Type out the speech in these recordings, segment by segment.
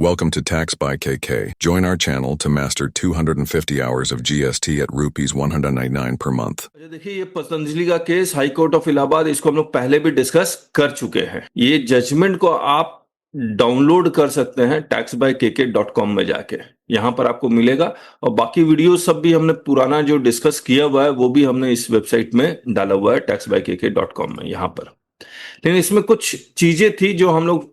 Welcome to Tax by KK. Join our channel to master 250 hours of GST at rupees 199 per month. देखिए, ये पतंजलि का case high court of Allahabad, इसको हम लोग पहले भी डिस्कस कर चुके हैं। ये जजमेंट को आप डाउनलोड कर सकते हैं taxbykk.com में जाके, यहां पर आपको मिलेगा। और बाकी वीडियो सब भी हमने पुराना जो डिस्कस किया हुआ है वो भी हमने इस वेबसाइट में डाला हुआ है taxbykk.com में यहां पर। लेकिन इसमें कुछ चीजें थी जो हम लोग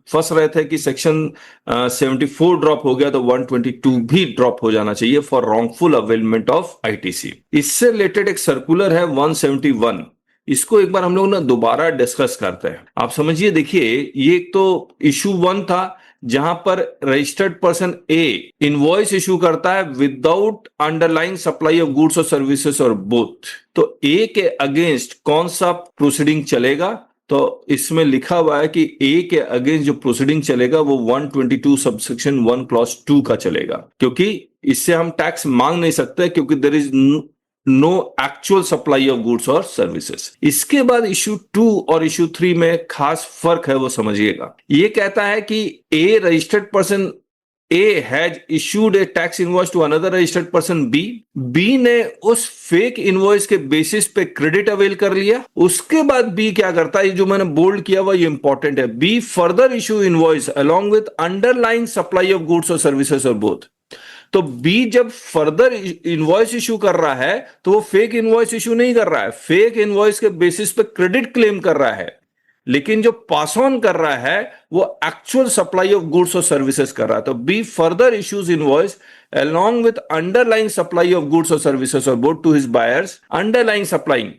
फंस रहे थे कि सेक्शन 74 ड्रॉप हो गया तो 122 भी ड्रॉप हो जाना चाहिए for wrongful availment of ITC. इससे रिलेटेड एक सर्कुलर है 171, इसको एक बार हम लोग ना दोबारा डिस्कस करते हैं। आप समझिए, देखिए, ये एक तो इशू 1 था जहां पर रजिस्टर्ड पर्सन ए इनवॉइस इशू करता है without underline supply of goods और सर्विसेज और बोथ। तो ए के अगेंस्ट कौन सा प्रोसीडिंग चलेगा? तो इसमें लिखा हुआ है कि ए के अगेंस्ट जो प्रोसीडिंग चलेगा वो 122 सबसेक्शन 1 क्लॉज 2 का चलेगा, क्योंकि इससे हम टैक्स मांग नहीं सकते, क्योंकि there is no actual supply of goods और सर्विसेज। इसके बाद इशू 2 और इशू 3 में खास फर्क है, वो समझिएगा। ये कहता है कि A registered person A has issued a tax invoice to another registered person B. B ने उस फेक इनवॉइस के बेसिस पे क्रेडिट अवेल कर लिया। उसके बाद बी क्या करता है, जो मैंने बोल्ड किया हुआ ये इंपॉर्टेंट है, be further issue invoice along with underline supply of goods और सर्विसेज और बोथ। तो बी जब फर्दर इनवॉइस इशू कर रहा है तो वो फेक इनवॉइस इशू नहीं कर रहा है, फेक इनवॉइस के बेसिस पे क्रेडिट क्लेम कर रहा है। लेकिन जो पास ऑन कर रहा है वो एक्चुअल सप्लाई ऑफ गुड्स और सर्विसेज कर रहा है। तो be further issues invoice along with underlying supply of goods or services or both to his buyers, underlying supplying,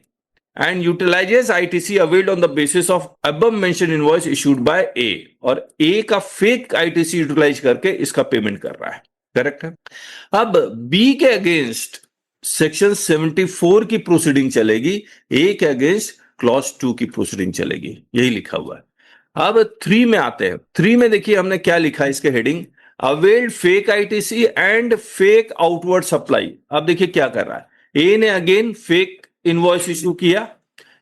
and utilizes ITC availed on the basis of above mentioned invoice issued by A, और A का fake ITC utilise करके इसका payment कर रहा है। Correct है। अब B के अगेंस्ट सेक्शन 74 की प्रोसीडिंग चलेगी, A के अगेंस्ट क्लॉज 2 की प्रोसीडिंग चलेगी, यही लिखा हुआ है। अब 3 में आते हैं। 3 में देखिए हमने क्या लिखा है, इसके heading availed fake ITC and fake outward supply. अब देखिए क्या कर रहा है, ए ने अगेन फेक इनवॉइस इशू किया,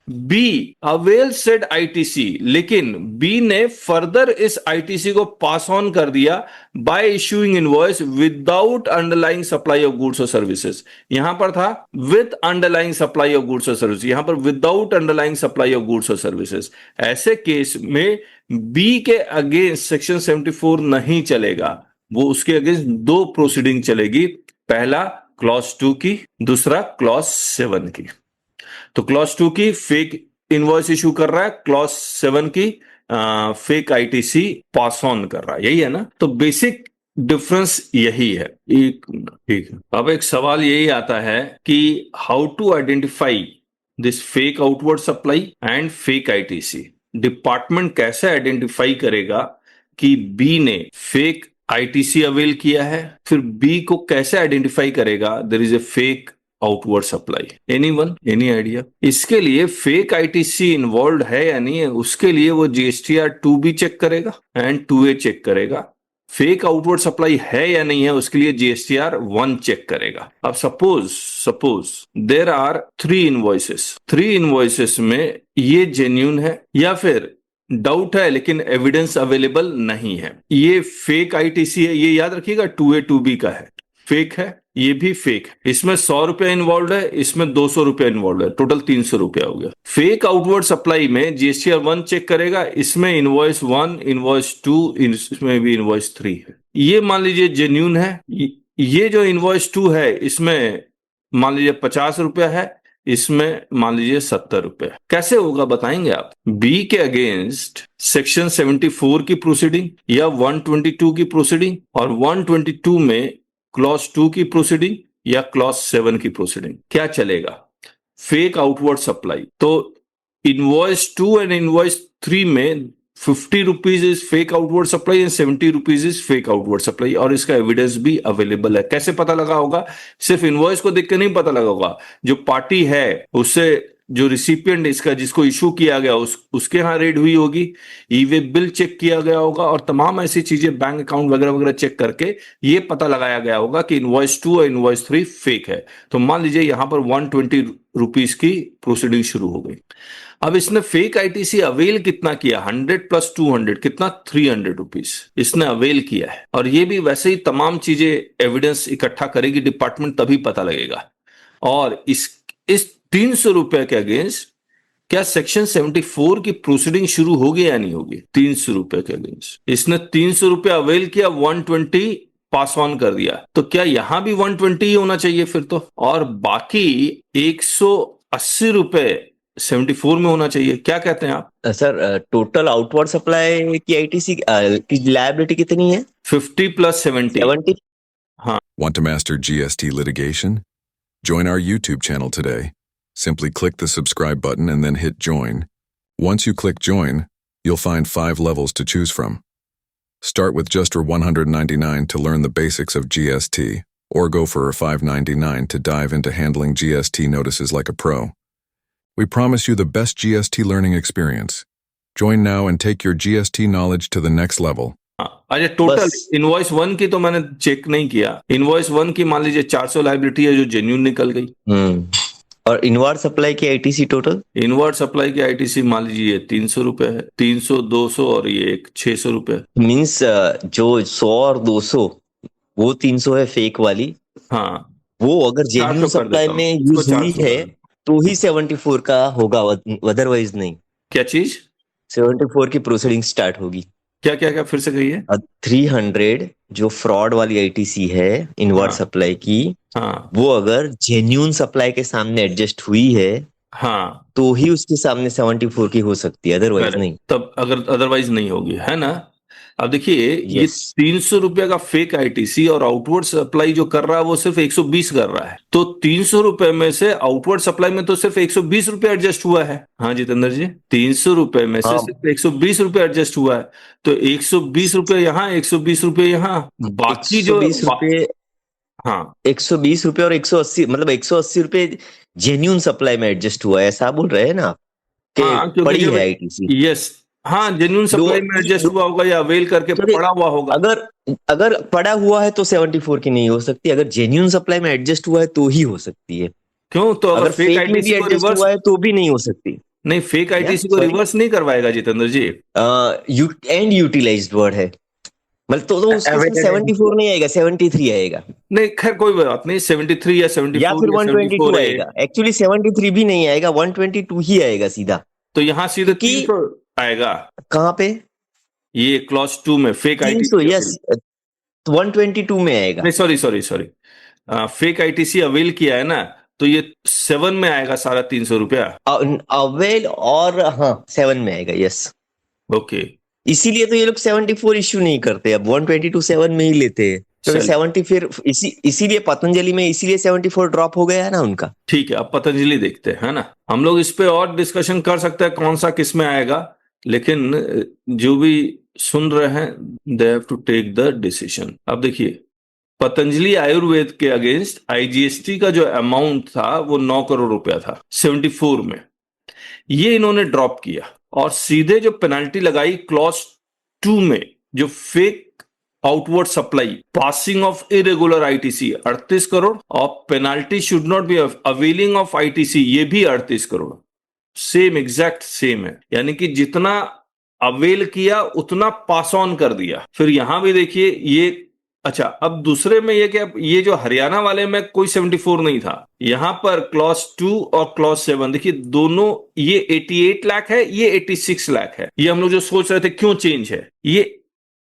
बी अवेल सेड आईटीसी, लेकिन बी ने फर्दर इस आईटीसी को पास ऑन कर दिया bye issuing invoice without underlying supply of goods और सर्विसेज। यहां पर था with underlying supply of goods और सर्विसेज, यहां पर without underlying supply of goods और सर्विसेज। ऐसे केस में बी के अगेंस्ट सेक्शन 74 नहीं चलेगा, वो उसके अगेंस्ट 2 प्रोसीडिंग चलेगी, पहला क्लॉज 2 की, दूसरा क्लॉज 7 की। तो क्लॉज 2 की फेक इनवॉइस इशू कर रहा है, क्लॉज 7 की फेक आईटीसी पास ऑन कर रहा है, यही है ना। तो बेसिक डिफरेंस यही है। ठीक है। अब एक सवाल यही आता है कि how to identify this fake outward supply and fake ITC. Department कैसे आइडेंटिफाई करेगा कि बी ने फेक आईटीसी अवेल किया है, फिर बी को कैसे आइडेंटिफाई करेगा there is a fake outward supply? Anyone, any idea? इसके लिए फेक आईटीसी इन्वॉल्व है या नहीं है, उसके लिए वो जीएसटीआर 2 भी चेक करेगा एंड 2A चेक करेगा। फेक आउटवर्ड सप्लाई है या नहीं है, उसके लिए जीएसटीआर 1 चेक करेगा। अब suppose there are 3 invoices, 3 invoices में ये जेन्युइन है या फिर डाउट है लेकिन एविडेंस अवेलेबल नहीं है। ये फेक आईटीसी है, ये याद रखिएगा 2A 2B का है, फेक है, ये भी फेक है। इसमें 100 रुपया इन्वॉल्व है, इसमें 200 रुपया इन्वॉल्व है, टोटल 300 रुपया हो गया। फेक आउटवर्ड सप्लाई में जीएसटीआर 1 चेक करेगा, इसमें इनवॉइस 1, इनवॉइस 2, इसमें भी इनवॉइस 3 है। ये मान लीजिए जेन्युइन है। ये जो इनवॉइस 2 है इसमें मान लीजिए 50 रुपया है, इसमें मान लीजिए 70 रुपया। कैसे होगा बताएंगे आप? बी के अगेंस्ट सेक्शन 74 की प्रोसीडिंग या 122 की प्रोसीडिंग, और 122 में क्लॉज 2 की प्रोसीडिंग या क्लॉज 7 की प्रोसीडिंग, क्या चलेगा? Fake outward supply. तो इनवॉइस 2 एंड इनवॉइस 3 में 50 rupees is fake outward supply and 70 rupees is fake outward supply, और इसका एविडेंस भी अवेलेबल है। कैसे पता लगा होगा? सिर्फ इनवॉइस को देख के नहीं पता लगा होगा, जो पार्टी है उससे जो रिसिपिएंट इसका जिसको इशू किया गया उसके यहाँ रेड हुई होगी, ई वे बिल चेक किया गया होगा और तमाम ऐसी चीजें बैंक अकाउंट वगैरह वगैरह चेक करके ये पता लगाया गया होगा कि इनवॉइस 2 और इनवॉइस 3 फेक है। तो मान लीजिए यहां पर 120 रुपीस की प्रोसीडिंग शुरू हो गई। अब इसने फेक आईटीसी अवेल कितना किया, 100 + 200 कितना, 300 रुपीस इसने अवेल किया है। और ये भी वैसे ही तमाम चीजें एविडेंस इकट्ठा करेगी डिपार्टमेंट, तभी पता लगेगा। और इस 300 रुपए के अगेंस्ट क्या सेक्शन 74 की प्रोसीडिंग शुरू होगी या नहीं होगी? 300 रुपए के अगेंस्ट इसने 300 रुपए अवेल किया, 120 पास ऑन कर दिया, तो क्या यहां भी 120 ही होना चाहिए फिर तो? और बाकी 180 रुपए 74 में होना चाहिए। क्या कहते हैं आप? सर टोटल आउटवर्ड सप्लाई की आईटीसी की लायबिलिटी कितनी है? 50 + 70। 70। Want to master GST litigation? Join our YouTube channel today. Simply click the subscribe button and then hit join. Once you click join, you'll find 5 levels to choose from. Start with just for $199 to learn the basics of GST, or go for $599 to dive into handling GST notices like a pro. We promise you the best GST learning experience. Join now and take your GST knowledge to the next level. अच्छा, total invoice 1 की तो मैंने check नहीं किया। Invoice 1 की मान लीजिए 400 liability है जो जेन्युइन निकल गई। और इनवर्ड सप्लाई की आईटीसी टोटल? इनवर्ड सप्लाई की आईटीसी मान लीजिए 300 रुपए है, 300, 200 और ये एक 600 रुपए। मीन्स जो 100 और 200 वो 300 है फेक वाली। हाँ, वो अगर जेन्युइन सप्लाई में यूज हुई है तो ही 74 का होगा, अदरवाइज नहीं। क्या चीज? 74 की प्रोसीडिंग स्टार्ट होगी। क्या क्या क्या फिर से कहिए। 300 जो फ्रॉड वाली आईटीसी है इनवर्ड सप्लाई की, हाँ, वो अगर जेन्युइन सप्लाई के सामने एडजस्ट हुई है, हाँ, तो ही उसके सामने 74 की हो सकती है, अदरवाइज नहीं। तब अगर अदरवाइज नहीं होगी, है ना? अब देखिए ये 300 रुपए का फेक आईटीसी और आउटवर्ड सप्लाई जो कर रहा है वो सिर्फ 120 कर रहा है। तो 300 रुपए में से आउटवर्ड सप्लाई में तो सिर्फ 120 रुपए एडजस्ट हुआ है। हाँ जितेंद्र जी, 300 रुपए में से सिर्फ 120 रुपए एडजस्ट हुआ है। तो 120 रुपए यहाँ, 120 रुपए यहाँ, बाकी जो 120 रुपए, हाँ 120 रुपए और 180, मतलब 180 रुपए जेन्युइन सप्लाई में एडजस्ट हुआ है, ऐसा बोल रहे हैं ना आप? कि पड़ी है आईटीसी। यस, हाँ, जेन्युइन सप्लाई में एडजस्ट हुआ होगा या अवेल करके पड़ा हुआ होगा। अगर पड़ा हुआ है तो 74 की नहीं हो सकती, अगर जेन्युइन सप्लाई में एडजस्ट हुआ है तो ही हो सकती है। क्यों? तो अगर फेक में भी एडजस्ट हुआ है तो भी नहीं हो सकती। नहीं, फेक आईटीसी को रिवर्स नहीं करवाएगा जितेंद्र जी। एंड यूटिलाइज्ड वर्ड है, मतलब तो उसके 74 नहीं आएगा, 73 आएगा। नहीं, खैर कोई बात नहीं, 73 या 74 या फिर 122 आएगा। एक्चुअली 73 भी नहीं आएगा, 122 ही आएगा सीधा। तो यहाँ सीधे 300 आएगा। कहाँ पे? ये क्लॉज 2 में फेक आईटीसी। 300, यस, 122 में आएगा। नहीं, सॉरी, फेक आईटीसी अवेल किया है ना, तो ये 7 में आएगा सारा 300 रुपया। अवेल और हाँ 7 में आएगा, यस। ओके, इसीलिए तो ये लोग 74 इश्यू नहीं करते, अब 122 7 में ही लेते हैं। तो 70 फिर इसीलिए पतंजलि में इसीलिए 74 ड्रॉप हो गया है ना उनका। ठीक है, अब पतंजलि देखते हैं, है ना? हम लोग इस पे और डिस्कशन कर सकते हैं कौन सा किस में आएगा, लेकिन जो भी सुन रहे हैं they have to take the decision. अब देखिए, पतंजलि आयुर्वेद के अगेंस्ट आईजीएसटी का जो अमाउंट था वो 9 करोड़ रुपया था 74 में। ये इन्होंने ड्रॉप किया और सीधे जो पेनल्टी लगाई क्लॉज 2 में, जो fake outward supply passing off irregular ITC 38 crore और penalty should not be availing of ITC, ये भी 38 करोड़। सेम, एग्जैक्ट सेम है, यानी कि जितना अवेल किया उतना पास ऑन कर दिया। फिर यहां भी देखिए ये, अच्छा, अब दूसरे में ये क्या, ये जो हरियाणा वाले में कोई 74 नहीं था, यहां पर क्लॉज 2 और क्लॉज 7 देखिए दोनों, ये 88 लाख है, ये 86 लाख है। ये हम लोग जो सोच रहे थे क्यों चेंज है,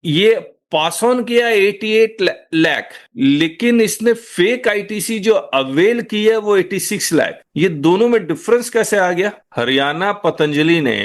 ये पास ऑन किया 88 लाख, लेकिन इसने फेक आईटीसी जो अवेल की है वो 86 लाख। ये दोनों में डिफरेंस कैसे आ गया? हरियाणा पतंजलि ने,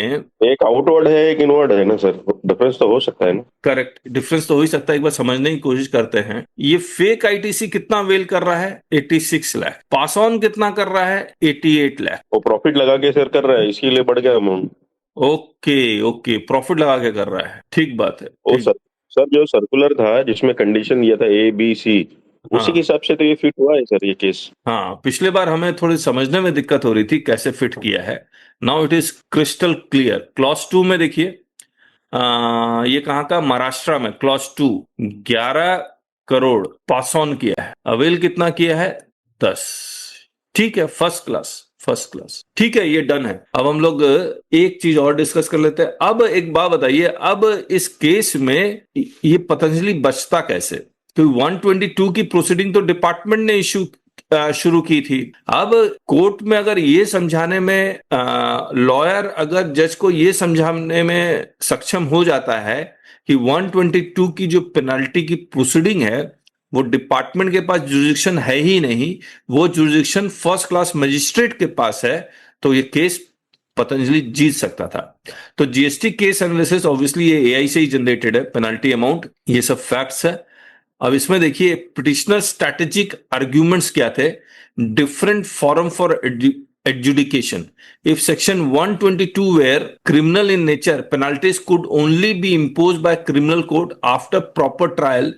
एक आउटवर्ड है एक इनवर्ड है ना सर, डिफरेंस तो हो सकता है ना। करेक्ट, डिफरेंस तो हो ही सकता है, एक बार समझने की कोशिश करते हैं। ये फेक आईटीसी कितना अवेल कर रहा है? 86 लाख। पास ऑन कितना कर रहा है? 88 लाख। वो प्रॉफिट लगा के सर कर रहा है, इसीलिए बढ़ गया अमाउंट। ओके, प्रॉफिट लगा के कर रहा है, ठीक बात है। सर जो सर्कुलर था जिसमें कंडीशन दिया था A B C, उसी हाँ के हिसाब से तो ये फिट हुआ है सर ये केस। हाँ, पिछले बार हमें थोड़ी समझने में दिक्कत हो रही थी कैसे फिट किया है। Now it is crystal clear. Clause 2 में देखिए, ये कहाँ का, महाराष्ट्र में क्लॉज 2 11 करोड़ पास ऑन किया है, अवेल कितना किया है, 10। ठीक है, फर्स्ट क्लास, फर्स्ट क्लास, ठीक है, ये डन है। अब हम लोग एक चीज और डिस्कस कर लेते हैं। अब एक बात बताइए, अब इस केस में ये पतंजलि बचता कैसे? क्योंकि 122 की प्रोसीडिंग तो डिपार्टमेंट ने इशू शुरू की थी। अब कोर्ट में अगर ये समझाने में लॉयर अगर जज को ये समझाने में सक्षम हो जाता है कि 122 की जो पेनल्टी की प्रोसीडिंग है वो डिपार्टमेंट के पास जुरिडिक्शन है ही नहीं, वो जुरिडिक्शन फर्स्ट क्लास मजिस्ट्रेट के पास है, तो ये केस पतंजलि जीत सकता था। तो जीएसटी केस एनालिसिस ऑब्वियसली ये एआई से ही जनरेटेड है, पेनल्टी अमाउंट, ये सब फैक्ट्स है। अब इसमें देखिए पिटिशनर स्ट्रैटेजिक आर्ग्यूमेंट्स क्या थे। Different forum for adjudication. If section 122 were criminal in nature, penalties could only be imposed by criminal court after proper trial,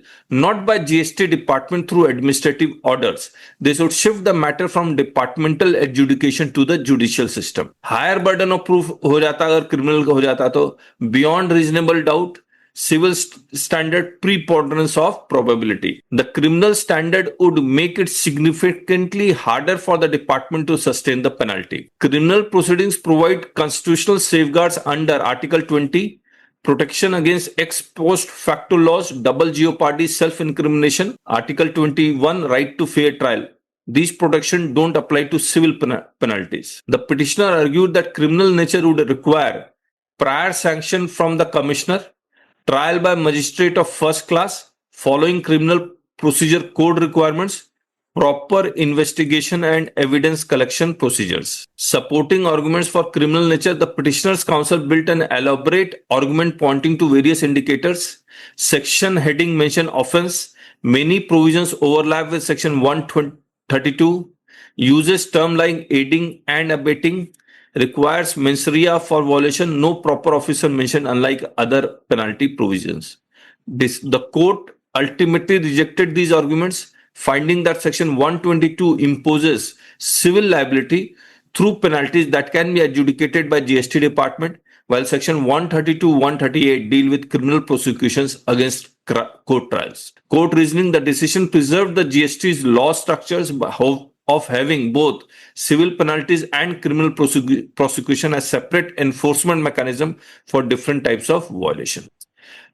not by GST department through administrative orders. This would shift the matter from departmental adjudication to the judicial system. Higher burden of proof हो जाता अगर criminal का हो जाता तो beyond reasonable doubt, civil standard preponderance of probability. The criminal standard would make it significantly harder for the department to sustain the penalty. Criminal proceedings provide constitutional safeguards under Article 20, protection against ex post facto laws, double jeopardy, self-incrimination, Article 21, right to fair trial. These protections don't apply to civil penalties. The petitioner argued that criminal nature would require prior sanction from the commissioner, trial by magistrate of first class, following criminal procedure code requirements, proper investigation and evidence collection procedures. Supporting arguments for criminal nature, the petitioner's counsel built an elaborate argument pointing to various indicators. Section heading mention offense. Many provisions overlap with section 132. Uses term like aiding and abetting. Requires mens rea for violation, no proper officer mentioned, unlike other penalty provisions. The court ultimately rejected these arguments, finding that section 122 imposes civil liability through penalties that can be adjudicated by GST department, while section 132, 138 deal with criminal prosecutions against court trials. Court reasoning, the decision preserved the GST's law structures of having both civil penalties and criminal prosecution as separate enforcement mechanism for different types of violation.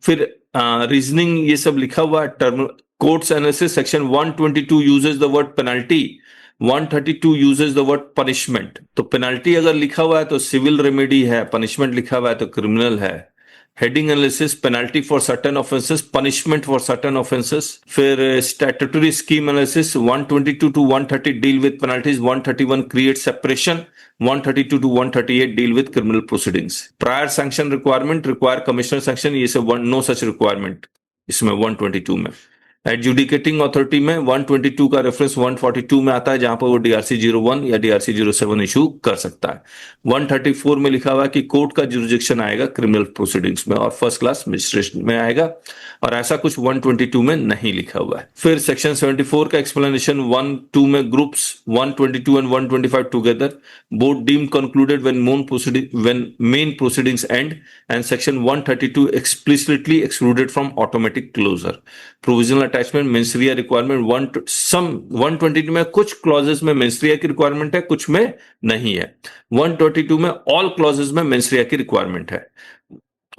फिर reasoning ये सब लिखा हुआ है, term courts analysis, section 122 uses the word penalty, 132 uses the word punishment. तो penalty अगर लिखा हुआ है तो सिविल रेमेडी है, पनिशमेंट लिखा हुआ है तो क्रिमिनल है। Heading analysis, penalty for certain offences, punishment for certain offences. फिर statutory scheme analysis, 122 to 130 deal with penalties, 131 create separation, 132 to 138 deal with criminal proceedings. Prior sanction requirement, require commissioner sanction, ये सब no such requirement इसमें 122 में। Adjudicating authority में 122 का reference 142 में आता है, जहां पर वो DRC 01 या DRC 07 इशू कर सकता है। 134 में लिखा हुआ है कि कोर्ट का जुरिडिक्शन आएगा क्रिमिनल प्रोसीडिंग्स में और फर्स्ट क्लास मजिस्ट्रेट में आएगा, और ऐसा कुछ 122 में नहीं लिखा हुआ है। फिर सेक्शन 74 का एक्सप्लेनेशन 1-2 में groups 122 and 125 together, both deemed concluded when main proceedings end, and section 132 explicitly excluded from automatic closure. Provisional attachment, mens rea requirement, 122 में कुछ क्लॉजेस में mens rea की रिक्वायरमेंट है, कुछ में नहीं है। 122 में ऑल क्लॉजेस में mens rea की रिक्वायरमेंट है,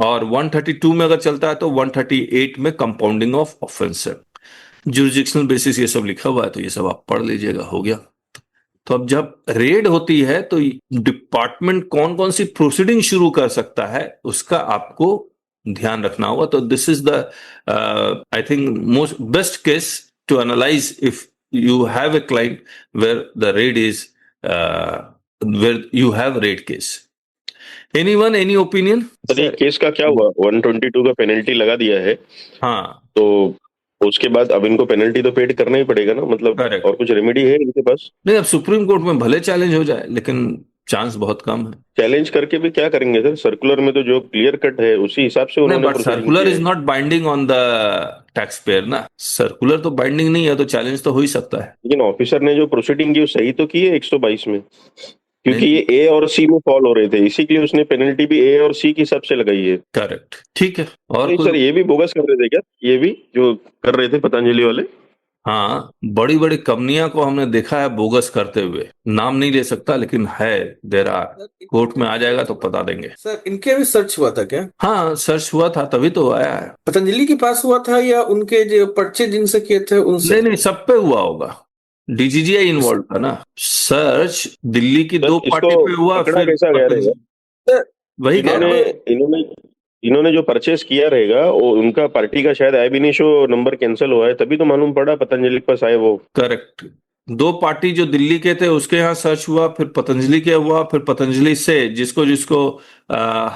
और 132 में अगर चलता है तो 138 में कंपाउंडिंग ऑफ ऑफेंस है। जुरिडिक्शनल बेसिस ये सब लिखा हुआ है, तो ये सब आप पढ़ लीजिएगा, हो गया। तो अब जब रेड होती है तो डिपार्टमेंट कौन कौन सी प्रोसीडिंग शुरू कर सकता है उसका आपको ध्यान रखना होगा। तो this is the I think most best case to analyse if you have a client where the raid is where you have raid case. Anyone, any opinion? Sir ये केस का क्या हुआ? 122 का पेनल्टी लगा दिया है, हाँ, तो उसके बाद अब इनको पेनल्टी तो पेड करना ही पड़ेगा ना, मतलब Correct. और कुछ रेमेडी है इनके पास? नहीं, अब सुप्रीम कोर्ट में भले चैलेंज हो जाए, लेकिन चांस बहुत कम है। चैलेंज करके भी क्या करेंगे सर? सर्कुलर में तो जो क्लियर कट है उसी हिसाब से नहीं, उन्होंने बट प्रोसीडिंग सर्कुलर किया इज है। Not binding on the tax payer ना। सर्कुलर तो बाइंडिंग नहीं है, तो चैलेंज तो हो ही सकता है। लेकिन ऑफिसर ने जो प्रोसीडिंग की वो सही तो की है 122 में, क्योंकि नहीं, ये ए और सी में फॉल हो रहे थे, इसी के लिए उसने पेनल्टी भी ए और सी के हिसाब से लगाई है। करेक्ट, ठीक है। और नहीं कोई? सर, ये भी बोगस कर रहे थे क्या? ये भी जो कर रहे थे पतंजलि वाले? हाँ, बड़ी बड़ी कंपनियां को हमने देखा है बोगस करते हुए। नाम नहीं ले सकता, लेकिन है, देर आर। कोर्ट में आ जाएगा तो बता देंगे। सर इनके भी सर्च हुआ था क्या? हाँ, सर्च हुआ था, तभी तो आया है। पतंजलि के पास हुआ था या उनके जो परचेज जिनसे किए थे उनसे? नहीं नहीं, सब पे हुआ होगा। डीजीजीआई इन्वॉल्व था ना। सर्च दिल्ली की सर 2 पार्टी इसको पे हुआ, पकड़ा फिर कैसा गया रहेगा? सर वही कह रहा इन्होंने हूँ। इन्होंने इन्होंने जो परचेस किया रहेगा वो उनका पार्टी का शायद एबिनिशो नंबर कैंसिल हुआ है, तभी तो मालूम पड़ा पतंजलि के पास आए वो। करेक्ट। 2 पार्टी जो दिल्ली के थे उसके यहाँ सर्च हुआ, फिर पतंजलि के हुआ, फिर पतंजलि से जिसको जिसको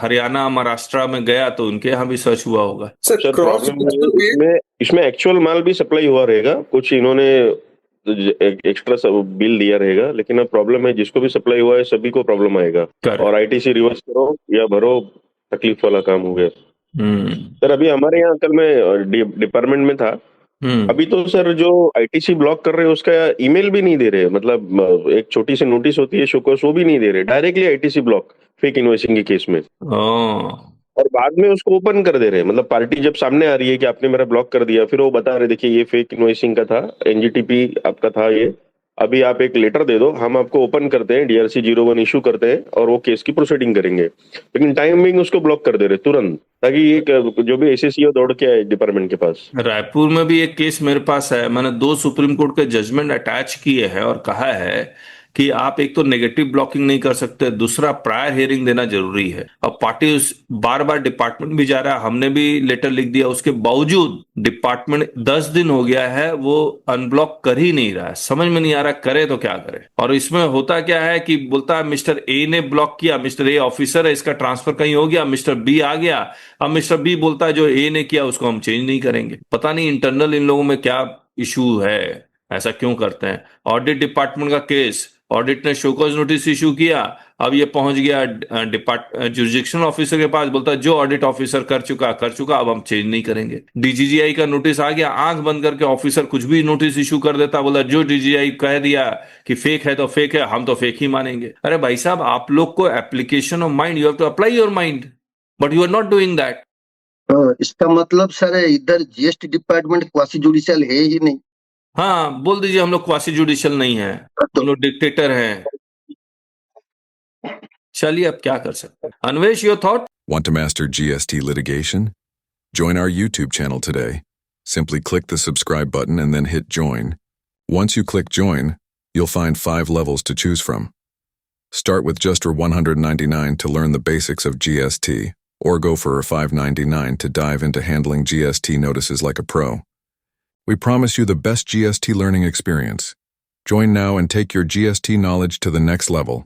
हरियाणा महाराष्ट्र में गया तो उनके यहाँ भी सर्च हुआ होगा। सर सर क्रॉस प्रॉब्लम इसमें इसमें एक्चुअल माल भी सप्लाई हुआ रहेगा, कुछ इन्होंने एक्स्ट्रा बिल दिया रहेगा, लेकिन अब प्रॉब्लम है जिसको भी सप्लाई हुआ है सभी को प्रॉब्लम आएगा। करेक्ट। और आईटीसी रिवर्स करो या भरो, तकलीफ वाला काम हो गया। हम्म। सर अभी हमारे यहाँ कल मैं डिपार्टमेंट में था, हम्म। अभी तो सर जो आईटीसी ब्लॉक कर रहे हैं उसका ईमेल भी नहीं दे रहे, मतलब एक छोटी सी नोटिस होती है शोकॉस, वो भी नहीं दे रहे, directly ITC block fake invoicing के केस में। ओ, और बाद में उसको ओपन कर दे रहे हैं, मतलब पार्टी जब सामने आ रही है कि आपने मेरा ब्लॉक कर दिया, फिर वो बता रहे देखिए ये फेक इनवॉइसिंग का था, एनजीटीपी आपका था ये, अभी आप एक लेटर दे दो, हम आपको ओपन करते हैं, डीआरसी 01 इशू करते हैं और वो केस की प्रोसीडिंग करेंगे। लेकिन टाइमिंग उसको ब्लॉक कर दे रहे तुरंत, ताकि ये जो भी एसएससी है दौड़ के आए डिपार्टमेंट के पास। रायपुर में भी एक केस मेरे पास है। मैंने 2 सुप्रीम कोर्ट के जजमेंट अटैच किए हैं और कहा है कि आप एक तो नेगेटिव ब्लॉकिंग नहीं कर सकते, दूसरा प्रायर हियरिंग देना जरूरी है। अब पार्टी बार बार डिपार्टमेंट भी जा रहा है, हमने भी लेटर लिख दिया, उसके बावजूद डिपार्टमेंट 10 दिन हो गया है वो अनब्लॉक कर ही नहीं रहा है। समझ में नहीं आ रहा करे तो क्या करे। और इसमें होता क्या है कि बोलता है मिस्टर ए ने ब्लॉक किया, मिस्टर ए ऑफिसर है, इसका ट्रांसफर कहीं हो गया, मिस्टर बी आ गया। अब मिस्टर बी बोलता है जो ए ने किया उसको हम चेंज नहीं करेंगे। पता नहीं इंटरनल इन लोगों में क्या इशू है, ऐसा क्यों करते हैं। ऑडिट डिपार्टमेंट का केस, ऑडिट ने शोकॉज नोटिस इशू किया, अब ये पहुंच गया जुरिडिक्शनल ऑफिसर के पास, बोलता है जो ऑडिट ऑफिसर कर चुका, अब हम चेंज नहीं करेंगे। डीजीजीआई का नोटिस आ गया, आंख बंद करके ऑफिसर कुछ भी नोटिस इशू कर देता, बोला जो डीजीजीआई कह दिया कि फेक है तो फेक है, हम तो फेक ही मानेंगे। अरे भाई साहब, आप लोग को application of mind, you have to apply your mind, but you are not doing that. इसका मतलब सर इधर जीएसटी डिपार्टमेंट क्वासी जुडिशियल है ही नहीं। हाँ, बोल दीजिए हम लोग क्वासी जुडिशियल नहीं है, हम लोग डिक्टेटर हैं। चलिए अब क्या कर सकते हैं। Anvesh, your thought? Want to master GST litigation? Join our YouTube channel today. Simply click the subscribe button and then hit join. Once you click join, you'll find 5 levels to choose from. Start with just $199 to learn the basics of GST, or go for $599 to dive into handling GST notices like a pro. We promise you the best GST learning experience. Join now and take your GST knowledge to the next level.